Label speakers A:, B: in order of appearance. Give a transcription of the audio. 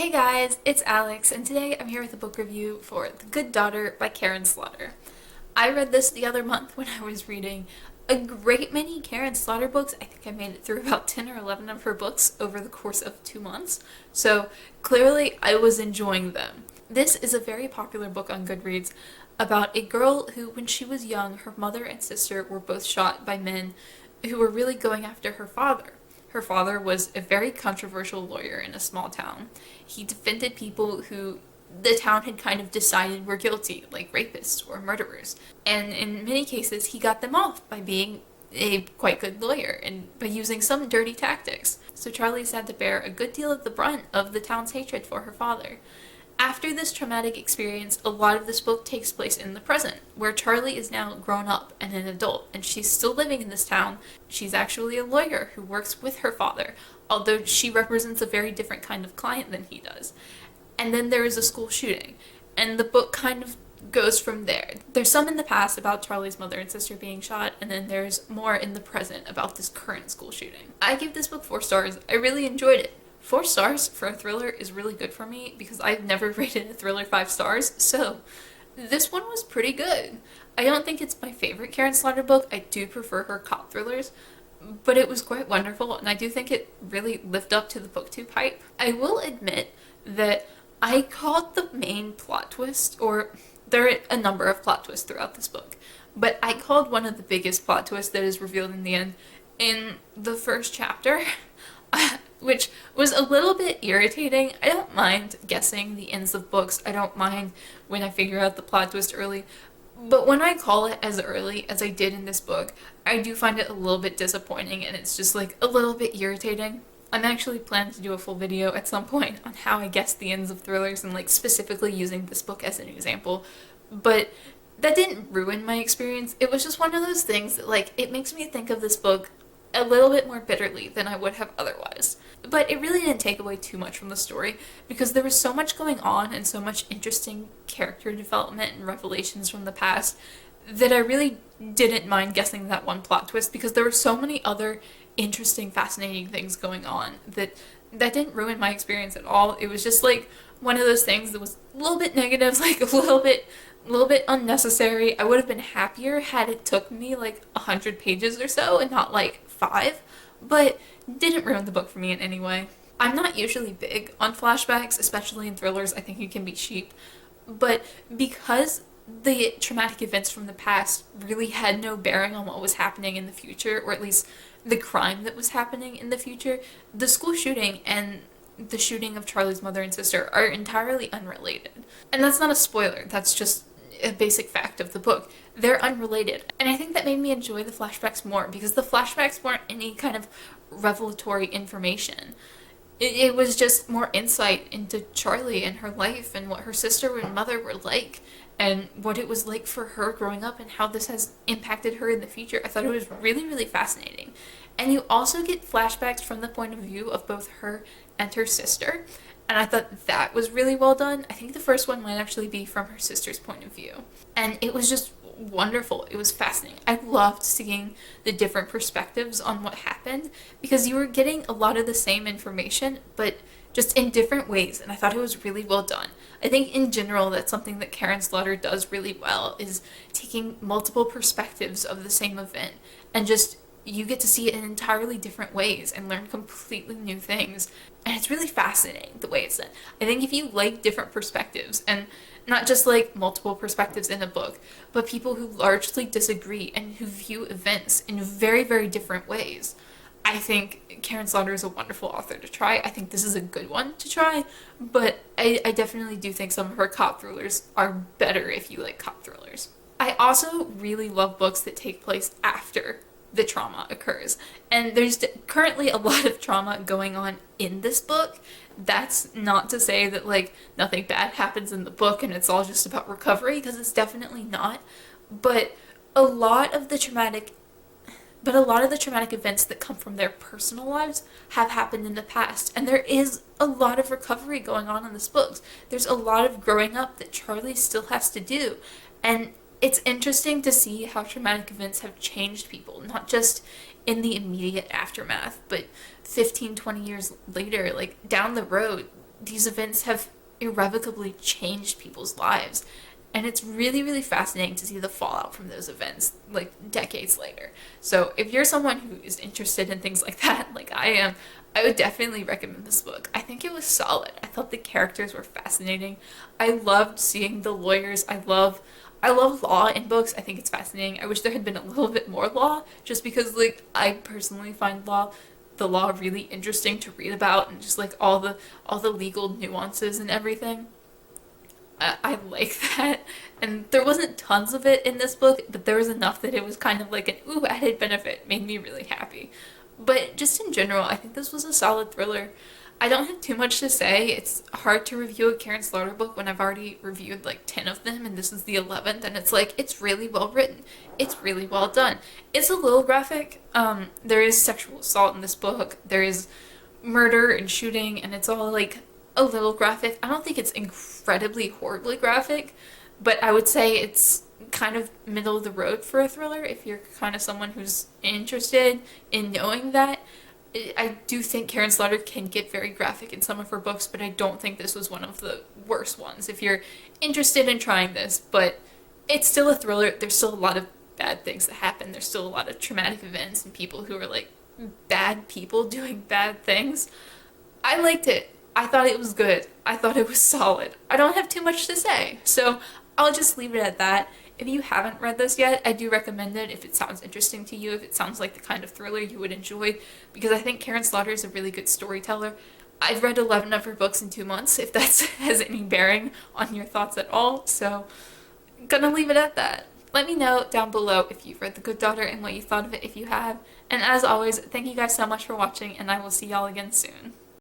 A: Hey guys, it's Alex, and today I'm here with a book review for The Good Daughter by Karin Slaughter. I read this the other month when I was reading a great many Karin Slaughter books. I think I made it through about 10 or 11 of her books over the course of 2 months, so clearly I was enjoying them. This is a very popular book on Goodreads about a girl who, when she was young, her mother and sister were both shot by men who were really going after her father. Her father was a very controversial lawyer in a small town. He defended people who the town had kind of decided were guilty, like rapists or murderers. And in many cases, he got them off by being a quite good lawyer and by using some dirty tactics. So Charlie's had to bear a good deal of the brunt of the town's hatred for her father. After this traumatic experience, a lot of this book takes place in the present, where Charlie is now grown up and an adult, and she's still living in this town. She's actually a lawyer who works with her father, although she represents a very different kind of client than he does. And then there is a school shooting, and the book kind of goes from there. There's some in the past about Charlie's mother and sister being shot, and then there's more in the present about this current school shooting. I give this book 4 stars. I really enjoyed it. 4 stars for a thriller is really good for me because I've never rated a thriller 5 stars, so this one was pretty good. I don't think it's my favorite Karin Slaughter book. I do prefer her cop thrillers, but it was quite wonderful, and I do think it really lived up to the booktube hype. I will admit that I called the main plot twist, or there are a number of plot twists throughout this book, but I called one of the biggest plot twists that is revealed in the end in the first chapter. Which was a little bit irritating. I don't mind guessing the ends of books. I don't mind when I figure out the plot twist early. But when I call it as early as I did in this book, I do find it a little bit disappointing, and it's just like a little bit irritating. I'm actually planning to do a full video at some point on how I guess the ends of thrillers and like specifically using this book as an example. But that didn't ruin my experience. It was just one of those things that like it makes me think of this book a little bit more bitterly than I would have otherwise. But it really didn't take away too much from the story because there was so much going on and so much interesting character development and revelations from the past that I really didn't mind guessing that one plot twist because there were so many other interesting, fascinating things going on that didn't ruin my experience at all. It was just like one of those things that was a little bit negative, like a little bit unnecessary. I would have been happier had it took me like 100 pages or so and not like 5, but didn't ruin the book for me in any way. I'm not usually big on flashbacks, especially in thrillers. I think you can be cheap, but because the traumatic events from the past really had no bearing on what was happening in the future, or at least the crime that was happening in the future, the school shooting and the shooting of Charlie's mother and sister are entirely unrelated. And that's not a spoiler, that's just a basic fact of the book. They're unrelated. And I think that made me enjoy the flashbacks more because the flashbacks weren't any kind of revelatory information. It was just more insight into Charlie and her life and what her sister and mother were like and what it was like for her growing up and how this has impacted her in the future. I thought it was really, really fascinating. And you also get flashbacks from the point of view of both her and her sister. And I thought that was really well done. I think the first one might actually be from her sister's point of view. And it was just wonderful. It was fascinating. I loved seeing the different perspectives on what happened because you were getting a lot of the same information, but just in different ways. And I thought it was really well done. I think in general that's something that Karin Slaughter does really well, is taking multiple perspectives of the same event and just you get to see it in entirely different ways and learn completely new things. And it's really fascinating the way it's done. I think if you like different perspectives, and not just like multiple perspectives in a book, but people who largely disagree and who view events in very, very different ways, I think Karin Slaughter is a wonderful author to try. I think this is a good one to try, but I definitely do think some of her cop thrillers are better if you like cop thrillers. I also really love books that take place after the trauma occurs. And there's currently a lot of trauma going on in this book. That's not to say that like nothing bad happens in the book and it's all just about recovery, because it's definitely not. But a lot of the traumatic events that come from their personal lives have happened in the past, and there is a lot of recovery going on in this book. There's a lot of growing up that Charlie still has to do, and it's interesting to see how traumatic events have changed people, not just in the immediate aftermath, but 15, 20 years later, like down the road, these events have irrevocably changed people's lives. And it's really, really fascinating to see the fallout from those events, like decades later. So if you're someone who is interested in things like that, like I am, I would definitely recommend this book. I think it was solid. I thought the characters were fascinating. I loved seeing the lawyers. I love law in books. I think it's fascinating. I wish there had been a little bit more law, just because like I personally find the law really interesting to read about, and just like all the legal nuances and everything. I like that. And there wasn't tons of it in this book, but there was enough that it was kind of like an ooh added benefit. Made me really happy. But just in general, I think this was a solid thriller. I don't have too much to say. It's hard to review a Karin Slaughter book when I've already reviewed like 10 of them and this is the 11th, and it's like it's really well written. It's really well done. It's a little graphic. There is sexual assault in this book. There is murder and shooting, and it's all like a little graphic. I don't think it's incredibly horribly graphic, but I would say it's kind of middle of the road for a thriller if you're kind of someone who's interested in knowing that. I do think Karin Slaughter can get very graphic in some of her books, but I don't think this was one of the worst ones if you're interested in trying this. But it's still a thriller. There's still a lot of bad things that happen. There's still a lot of traumatic events and people who are like bad people doing bad things. I liked it. I thought it was good. I thought it was solid. I don't have too much to say, so I'll just leave it at that. If you haven't read this yet, I do recommend it if it sounds interesting to you, if it sounds like the kind of thriller you would enjoy, because I think Karin Slaughter is a really good storyteller. I've read 11 of her books in 2 months, if that has any bearing on your thoughts at all, so gonna leave it at that. Let me know down below if you've read The Good Daughter and what you thought of it if you have. And as always, thank you guys so much for watching, and I will see y'all again soon.